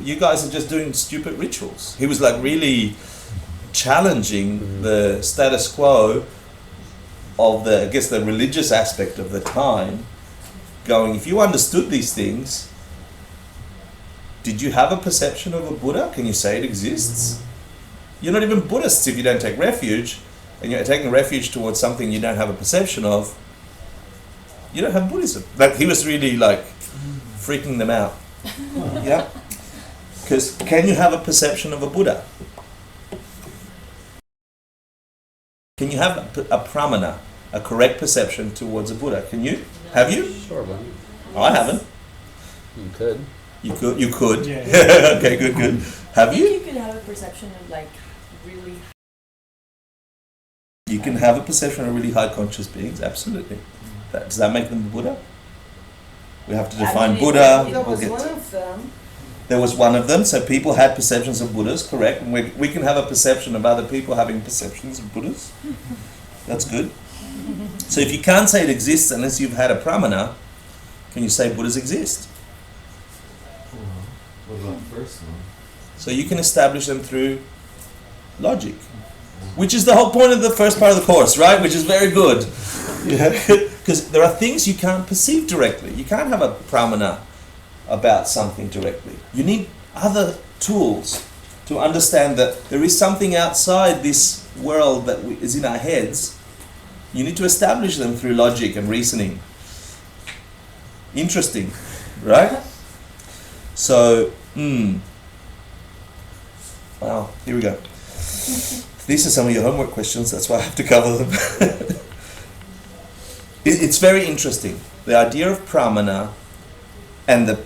You guys are just doing stupid rituals. He was really challenging the status quo of the religious aspect of the time, going, if you understood these things, did you have a perception of a Buddha? Can you say it exists? You're not even Buddhists if you don't take refuge, and you're taking refuge towards something you don't have a perception of. You don't have Buddhism. He was really freaking them out. Yeah? Because can you have a perception of a Buddha? Can you have a pramana, a correct perception towards a Buddha? Can you? Have you? Sure, buddy. I haven't. You could. You could. Yeah. Okay, good. Have I you? think you can have a perception of really. You can have a perception of really high conscious beings, absolutely. Does that make them the Buddha? We have to define Buddha. There was one of them. There was one of them, so people had perceptions of Buddhas, correct? And we can have a perception of other people having perceptions of Buddhas. That's good. So if you can't say it exists unless you've had a pramana, can you say Buddhas exist? What about the first one? So you can establish them through logic, which is the whole point of the first part of the course, right? Which is very good. Because there are things you can't perceive directly. You can't have a pramana about something directly. You need other tools to understand that there is something outside this world that is in our heads. You need to establish them through logic and reasoning. Interesting, right? So, Wow, here we go. These are some of your homework questions, that's why I have to cover them. It's very interesting. The idea of pramana and the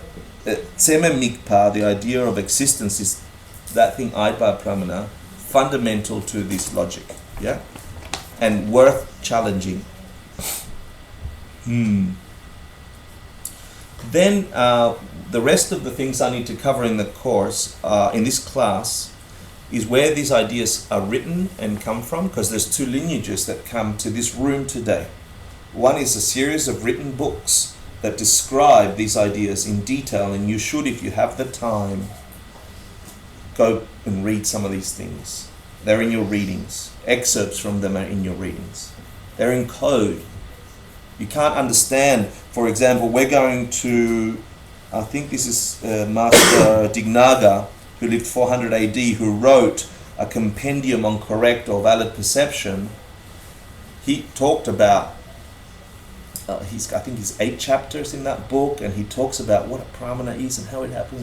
tseme mikpa, the idea of existence, is that thing aipa pramana, fundamental to this logic, yeah? And worth challenging. Then the rest of the things I need to cover in the course, in this class, is where these ideas are written and come from, because there's two lineages that come to this room today. One is a series of written books that describe these ideas in detail, and you should, if you have the time, go and read some of these things. They're in your readings. Excerpts from them are in your readings. They're in code. You can't understand, for example, we're going to, I think this is Master Dignaga, who lived 400 AD, who wrote a compendium on correct or valid perception. He talked about, I think he's 8 chapters in that book, and he talks about what a pramana is and how it happens.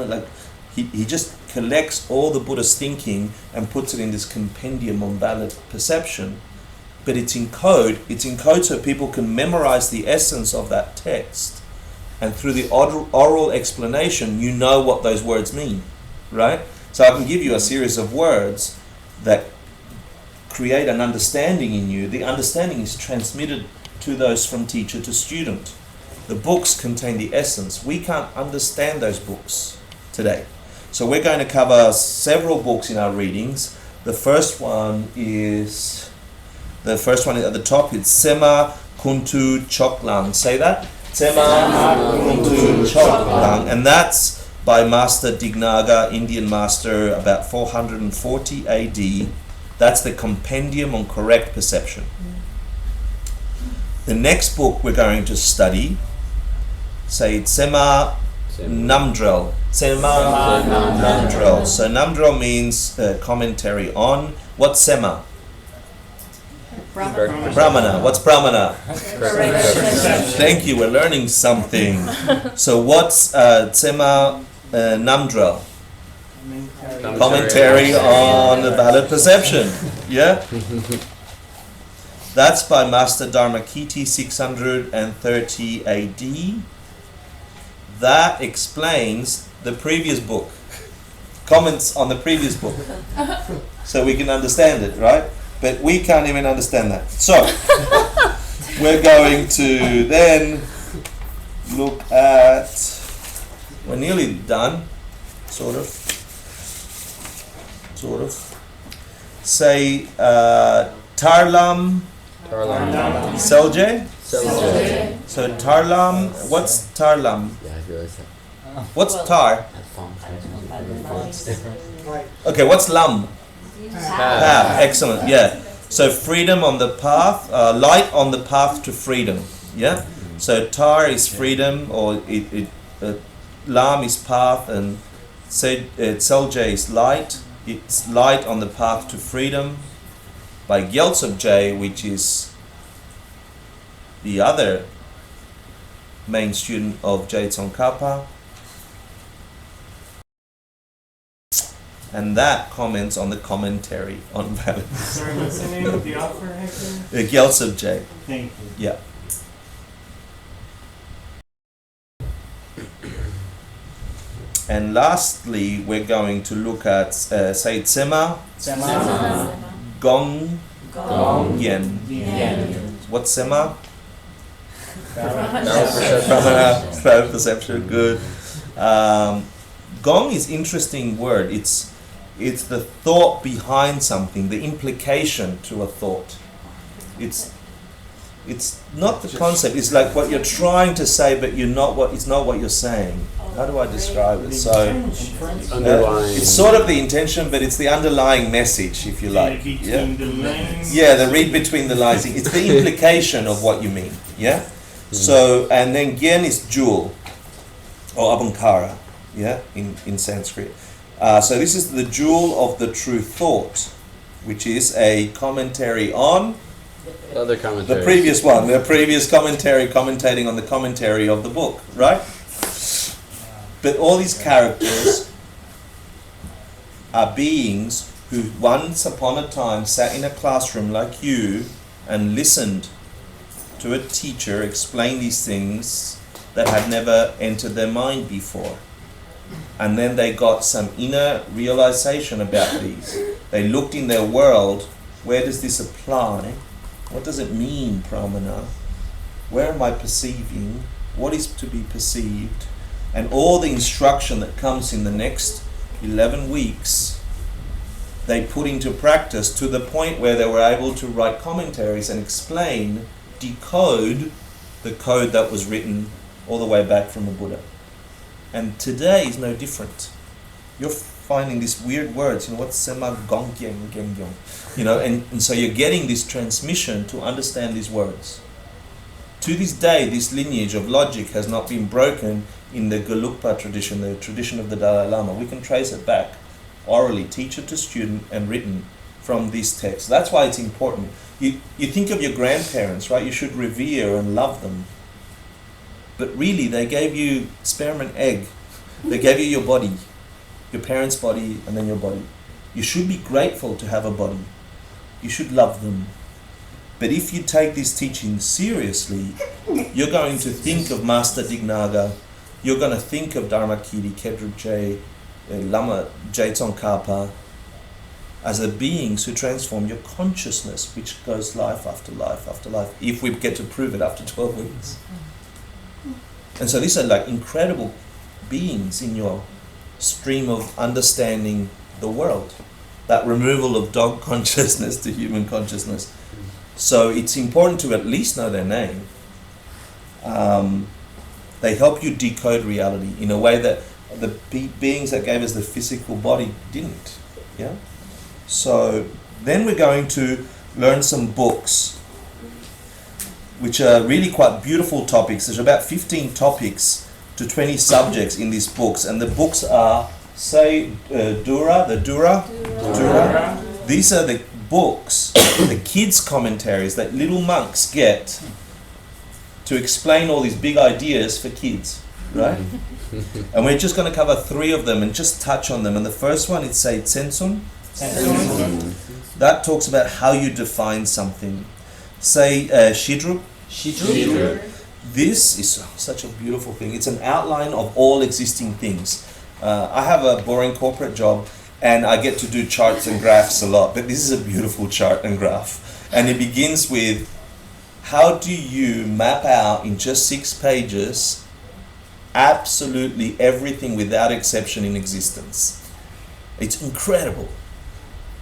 Like he just collects all the Buddha's thinking and puts it in this compendium on valid perception. But it's in code. It's in code so people can memorize the essence of that text. And through the oral explanation, you know what those words mean, right? So I can give you a series of words that create an understanding in you. The understanding is transmitted to those from teacher to student. The books contain the essence. We can't understand those books today. So we're going to cover several books in our readings. The first one is at the top. It's Sema Kuntu Choklang. Say that. Sema Kuntu Choklang. And that's by Master Dignaga, Indian master, about 440 AD. That's the compendium on correct perception. The next book we're going to study, say Sema Namdrel. Sema Namdrel. So Namdrel means commentary on. What's Sema? Brahmana. What's Brahmana? Thank you, we're learning something. So what's Sema Namdrel? Commentary on the valid perception. Yeah? That's by Master Dharmakirti, 630 AD. That explains the previous book. Comments on the previous book. So we can understand it, right? But we can't even understand that. So, we're going to then look at, we're nearly done, sort of. Say, Tarlam Selje. So Tarlam, what's Tarlam? What's Tar? Okay, what's Lam? Path. Excellent, yeah. So freedom on the path, light on the path to freedom, yeah? So Tar is freedom, or Lam is path, and Selje is light. It's light on the path to freedom. By Gyaltsab J, which is the other main student of J Tsongkhapa. And that comments on the commentary on balance. Sorry, what's the name of the author, Hector? Gyaltsab J. Thank you. Yeah. And lastly, we're going to look at say Tsema, Gong, Yen. What's Sema? Valid perception. Good. Gong is interesting word. It's the thought behind something, the implication to a thought. It's not the concept. It's like what you're trying to say, but it's not what you're saying. How do I describe it? So it's sort of the intention, but it's the underlying message, if you like. Yeah? The lines. Yeah, the read between the lines. It's the implication of what you mean. Yeah. So, and then Gyen is jewel or Abankara. Yeah, in Sanskrit. So this is the jewel of the true thought, which is a commentary on Other commentaries. the previous one, the previous commentary commentating on the commentary of the book, right? But all these characters are beings who once upon a time sat in a classroom like you and listened to a teacher explain these things that had never entered their mind before. And then they got some inner realization about these. They looked in their world, where does this apply? What does it mean, pramana? Where am I perceiving? What is to be perceived? And all the instruction that comes in the next 11 weeks, they put into practice to the point where they were able to write commentaries and explain, decode the code that was written all the way back from the Buddha. And today is no different. You're finding these weird words, what's sema gongkyeng gengyong, and so you're getting this transmission to understand these words. To this day, this lineage of logic has not been broken in the Gelugpa tradition, the tradition of the Dalai Lama. We can trace it back orally, teacher to student, and written from this text. That's why it's important. You think of your grandparents, right? You should revere and love them. But really, they gave you sperm and egg. They gave you your body, your parents' body, and then your body. You should be grateful to have a body. You should love them. But if you take this teaching seriously, you're going to think of Master Dignaga, you're going to think of Dharmakiri, Kedruche, Lama Tsongkhapa as the beings who transform your consciousness, which goes life after life after life, if we get to prove it after 12 weeks. And so these are like incredible beings in your stream of understanding the world. That removal of dog consciousness to human consciousness. So it's important to at least know their name. They help you decode reality in a way that the beings that gave us the physical body didn't. Yeah. So then we're going to learn some books, which are really quite beautiful topics. There's about 15 topics to 20 subjects in these books, and the books are, Dura. These are the books, the kids' commentaries that little monks get to explain all these big ideas for kids, right? And we're just going to cover 3 of them and just touch on them. And the first one is Sensun. That talks about how you define something. Shidrup. This is such a beautiful thing. It's an outline of all existing things. I have a boring corporate job and I get to do charts and graphs a lot, but this is a beautiful chart and graph. And it begins with, how do you map out in just 6 pages absolutely everything without exception in existence? It's incredible.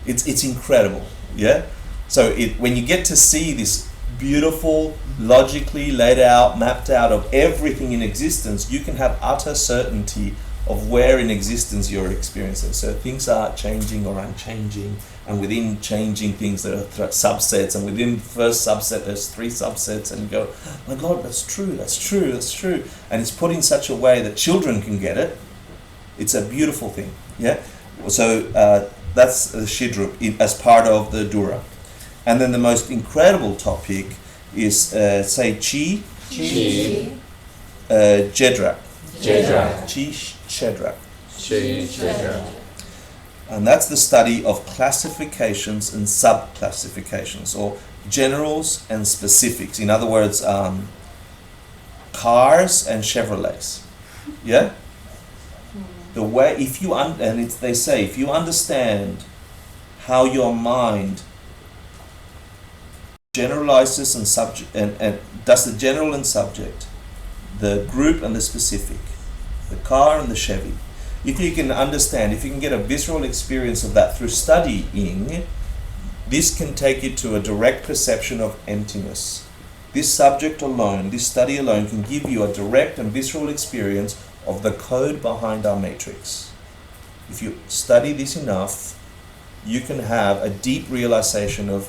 It's incredible, yeah? So when you get to see this beautiful, logically laid out, mapped out of everything in existence, you can have utter certainty of where in existence you're experiencing. So things are changing or unchanging, and within changing things there are subsets, and within the first subset there's 3 subsets, and you go, oh my God, that's true. And it's put in such a way that children can get it. It's a beautiful thing, yeah? So that's the Shidrup as part of the Dura. And then the most incredible topic is, Chi Jedrak. Chi Jedrak. And that's the study of classifications and sub-classifications, or generals and specifics. In other words, cars and Chevrolets. Yeah? The way, they say, if you understand how your mind generalizes and subject and does the general and subject, the group and the specific, the car and the Chevy. If you can understand, if you can get a visceral experience of that through studying, this can take you to a direct perception of emptiness. This subject alone, this study alone, can give you a direct and visceral experience of the code behind our matrix. If you study this enough, you can have a deep realization of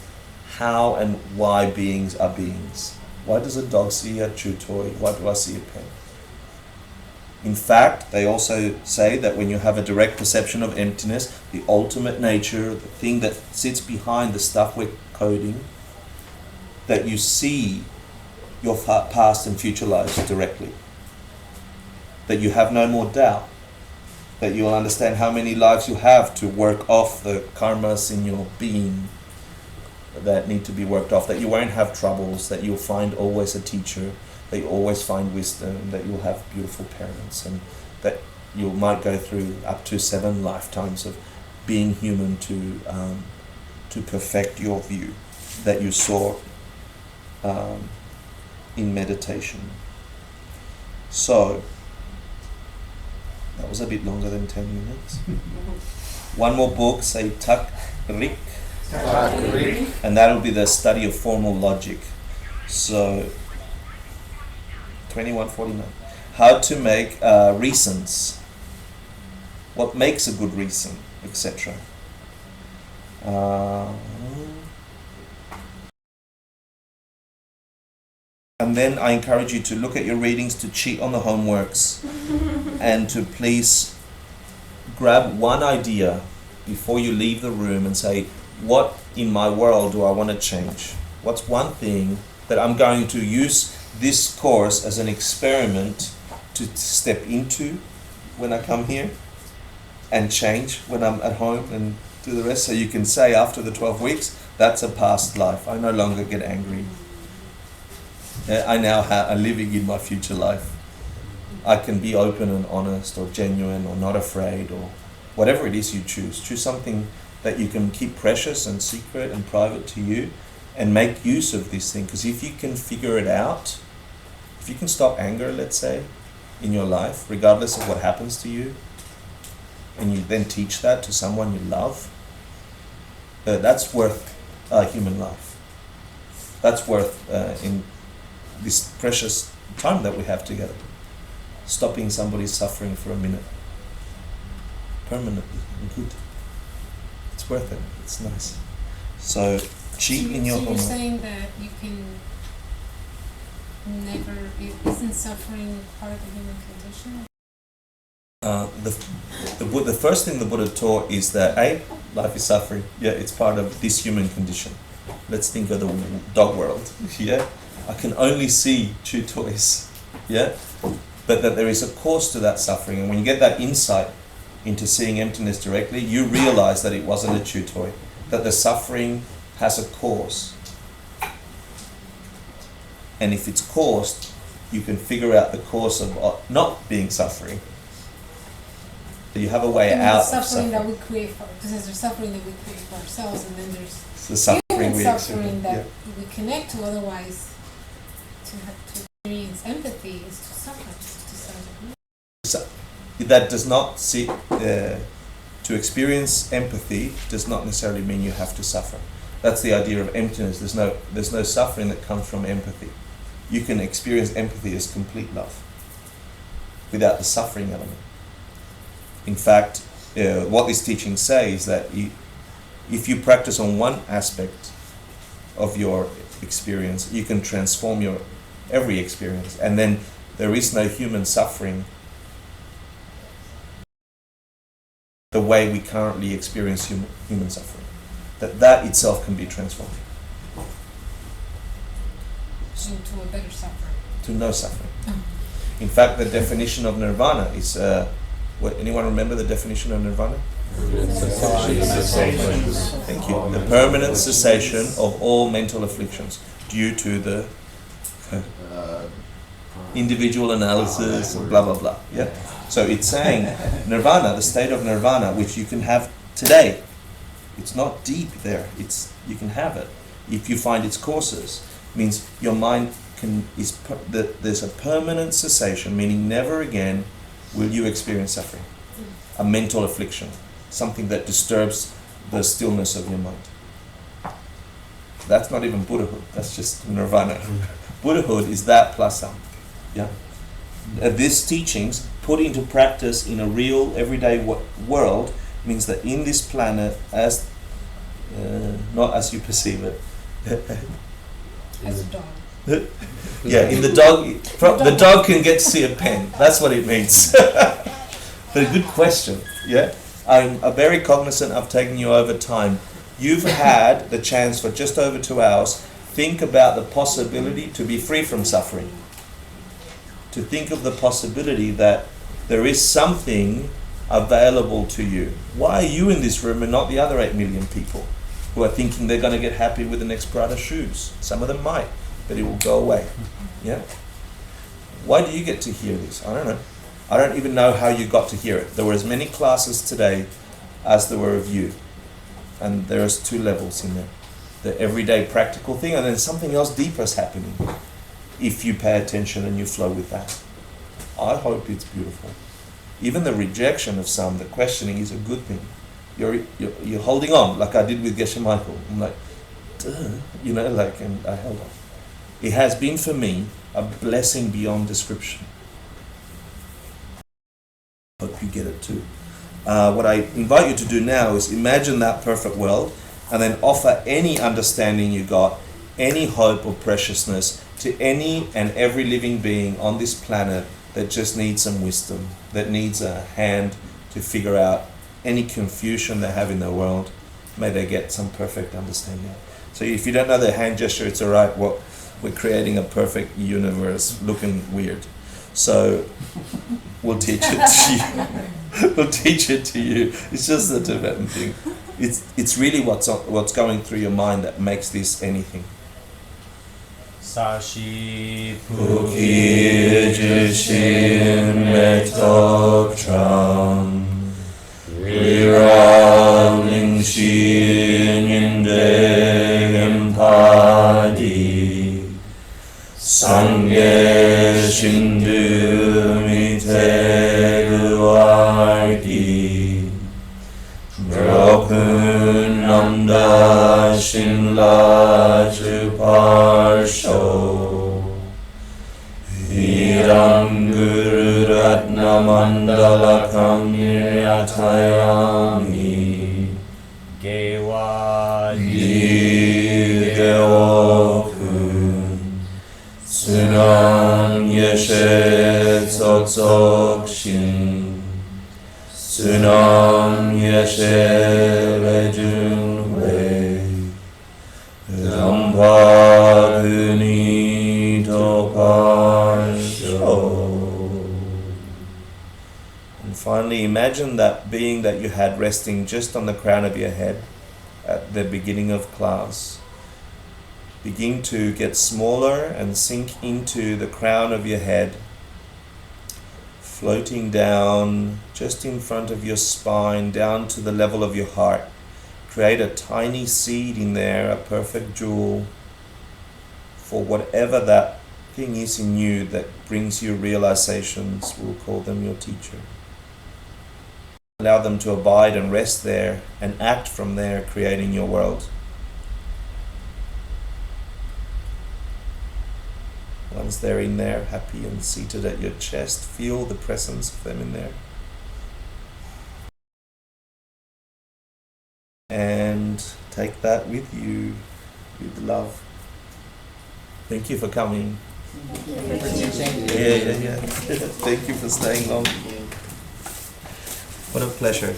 how and why beings are beings. Why does a dog see a chew toy? Why do I see a pen? In fact, they also say that when you have a direct perception of emptiness, the ultimate nature, the thing that sits behind the stuff we're coding, that you see your past and future lives directly. That you have no more doubt. that you'll understand how many lives you have to work off the karmas in your being that need to be worked off, that you won't have troubles, that you'll find always a teacher, that you always find wisdom, that you'll have beautiful parents, and that you might go through up to 7 lifetimes of being human to perfect your view that you saw in meditation. So, that was a bit longer than 10 minutes. One more book, say Takrik, and that'll be the study of formal logic. So, 2149. How to make reasons. What makes a good reason, etc. And then I encourage you to look at your readings, to cheat on the homeworks, and to please grab one idea before you leave the room and say, what in my world do I want to change? What's one thing that I'm going to use this course as an experiment to step into when I come here and change when I'm at home and do the rest? So you can say after the 12 weeks, that's a past life. I no longer get angry. I now am living in my future life. I can be open and honest or genuine or not afraid or whatever it is you choose. Choose something that you can keep precious and secret and private to you and make use of this thing. Because if you can figure it out, if you can stop anger, let's say, in your life, regardless of what happens to you, and you then teach that to someone you love, that's worth a human life. That's worth in this precious time that we have together. Stopping somebody's suffering for a minute. Permanently and good. It's worth it. It's nice. So cheat in your So you're homework. saying that you can never, isn't suffering part of the human condition? The first thing the Buddha taught is that life is suffering. Yeah, it's part of this human condition. Let's think of the dog world. Yeah, I can only see chew toys. Yeah, but that there is a cause to that suffering, and when you get that insight into seeing emptiness directly, you realize that it wasn't a chew toy, that the suffering has a cause, and if it's caused, you can figure out the cause of not being suffering. You have a way And out the of suffering suffering. that we create for, because there's the suffering that we create for ourselves, and then there's It's the suffering human we suffering experience. that we connect to. Otherwise, to experience empathy is to suffer to some degree. That does not see to experience empathy does not necessarily mean you have to suffer. That's the idea of emptiness. There's no suffering that comes from empathy. You can experience empathy as complete love without the suffering element. In fact, what these teachings say is that if you practice on one aspect of your experience, you can transform your every experience, and then there is no human suffering the way we currently experience human suffering. That itself can be transformed To a better suffering. to no suffering. In fact, the definition of nirvana is anyone remember the definition of nirvana? Thank you. The permanent cessation of all mental afflictions due to the individual analysis, blah blah blah. Yeah. So it's saying nirvana, the state of nirvana, which you can have today. It's not deep there. You can have it if you find its causes. Means your mind there's a permanent cessation, meaning never again will you experience suffering, a mental affliction, something that disturbs the stillness of your mind. That's not even Buddhahood. That's just nirvana. Buddhahood is that plus some. Yeah. These teachings put into practice in a real everyday world means that in this planet, as not as you perceive it. As a dog. Yeah, in the dog can get to see a pen. That's what it means. But a good question. Yeah, I'm very cognizant of taking you over time. You've had the chance for just over 2 hours. Think about the possibility to be free from suffering. To think of the possibility that there is something available to you. Why are you in this room and not the other 8 million people who are thinking they're going to get happy with the next Prada shoes? Some of them might, but it will go away. Yeah? Why do you get to hear this? I don't know. I don't even know how you got to hear it. There were as many classes today as there were of you. And there's 2 levels in there. The everyday practical thing, and then something else deeper is happening if you pay attention and you flow with that. I hope it's beautiful. Even the rejection of some, the questioning is a good thing. You're holding on, like I did with Geshe Michael. I'm like, duh, and I held on. It has been for me a blessing beyond description. Hope you get it too. What I invite you to do now is imagine that perfect world and then offer any understanding you got, any hope or preciousness to any and every living being on this planet that just needs some wisdom, that needs a hand to figure out any confusion they have in their world. May they get some perfect understanding. So if you don't know the hand gesture, it's all right. We're creating a perfect universe looking weird. So we'll teach it to you. We'll teach it to you. It's just a Tibetan thing. It's really what's going through your mind that makes this anything. Sashi Puki Jishin Metok Tram Viravling Shin Yinde Empadi Sangye Shindu Mite Guardi Drokun Namda Shinla Chuparsho Hiram Guru Ratna Mandala Kamniryatayami Gewa Gewokun Sunan Yeshe Tsotsok Shin Sunam Yeshe Rejun Wei Dampa Punito Parsho. And finally, imagine that being that you had resting just on the crown of your head at the beginning of class. Begin to get smaller and sink into the crown of your head, floating down just in front of your spine, down to the level of your heart. Create a tiny seed in there, a perfect jewel for whatever that thing is in you that brings you realizations. We'll call them your teacher. Allow them to abide and rest there and act from there, creating your world. Once they're in there, happy and seated at your chest, feel the presence of them in there. And take that with you with love. Thank you for coming. Yeah. Thank you for staying long. What a pleasure.